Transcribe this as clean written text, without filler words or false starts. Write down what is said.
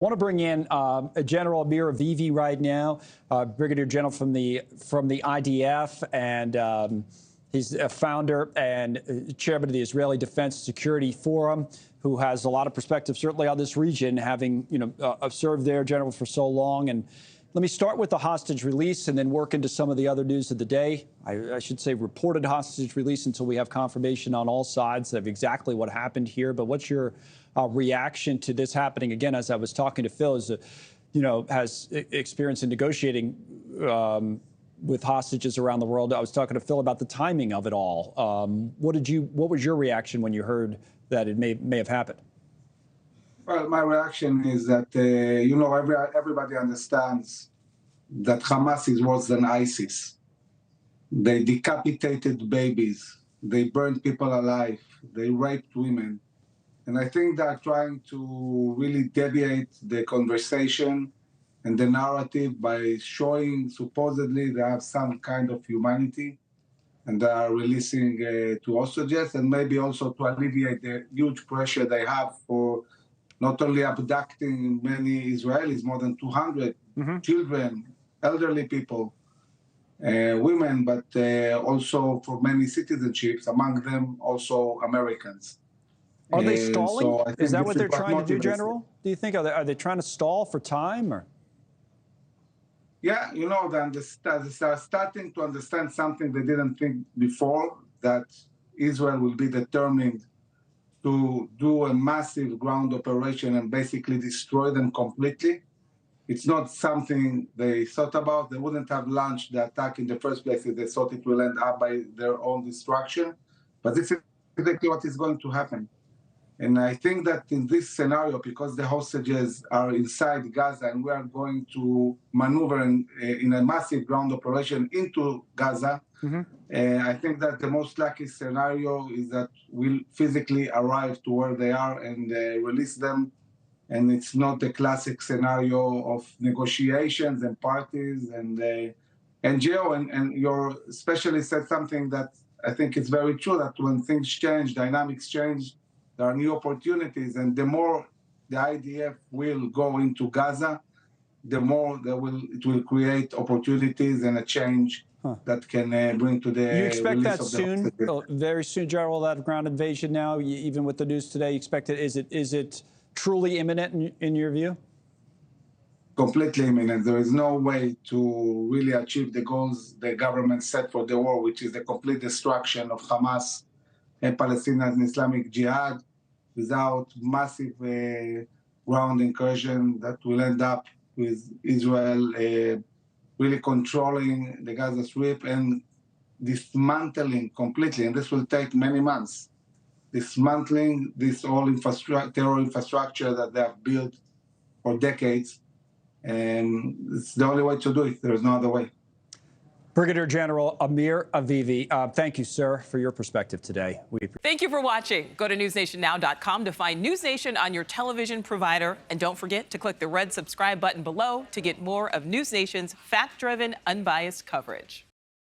Want to bring in General Amir Avivi right now, Brigadier General from the IDF, and he's a founder and chairman of the Israeli Defense Security Forum, who has a lot of perspective, certainly on this region, having served there, General, for so long. And let me start with the hostage release and then work into some of the other news of the day. I should say reported hostage release until we have confirmation on all sides of exactly what happened here. But what's your reaction to this happening? Again, as I was talking to Phil, has experience in negotiating with hostages around the world. I was talking to Phil about the timing of it all. What was your reaction when you heard that it may have happened? Well, my reaction is that, everybody understands that Hamas is worse than ISIS. They decapitated babies. They burned people alive. They raped women. And I think they're trying to really deviate the conversation and the narrative by showing supposedly they have some kind of humanity, and they are releasing to hostages, and maybe also to alleviate the huge pressure they have for not only abducting many Israelis, more than 200 children, elderly people, women, but also for many citizenships, among them also Americans. Are they stalling? So is that what they're trying to do, General? Do you think, are they trying to stall for time? Or? Yeah, they are starting to understand something they didn't think before, that Israel will be determined to do a massive ground operation and basically destroy them completely. It's not something they thought about. They wouldn't have launched the attack in the first place if they thought it will end up by their own destruction. But this is exactly what is going to happen. And I think that in this scenario, because the hostages are inside Gaza and we are going to maneuver in a massive ground operation into Gaza, I think that the most likely scenario is that we'll physically arrive to where they are and release them. And it's not the classic scenario of negotiations and parties and Gio, and your specialist said something that I think is very true, that when things change, dynamics change, there are new opportunities, and the more the IDF will go into Gaza, the more it will create opportunities and a change that can bring to the You expect that of soon, very soon, General, that ground invasion now, even with the news today, you expect it? Is it truly imminent in your view? Completely imminent. There is no way to really achieve the goals the government set for the war, which is the complete destruction of Hamas and Palestinian Islamic Jihad, without massive ground incursion that will end up with Israel really controlling the Gaza Strip and dismantling completely, and this will take many months, dismantling this whole terror infrastructure that they have built for decades. And it's the only way to do it. There's no other way. Brigadier General Amir Avivi, thank you, sir, for your perspective today. Thank you for watching. Go to newsnationnow.com to find News Nation on your television provider. And don't forget to click the red subscribe button below to get more of News Nation's fact-driven, unbiased coverage.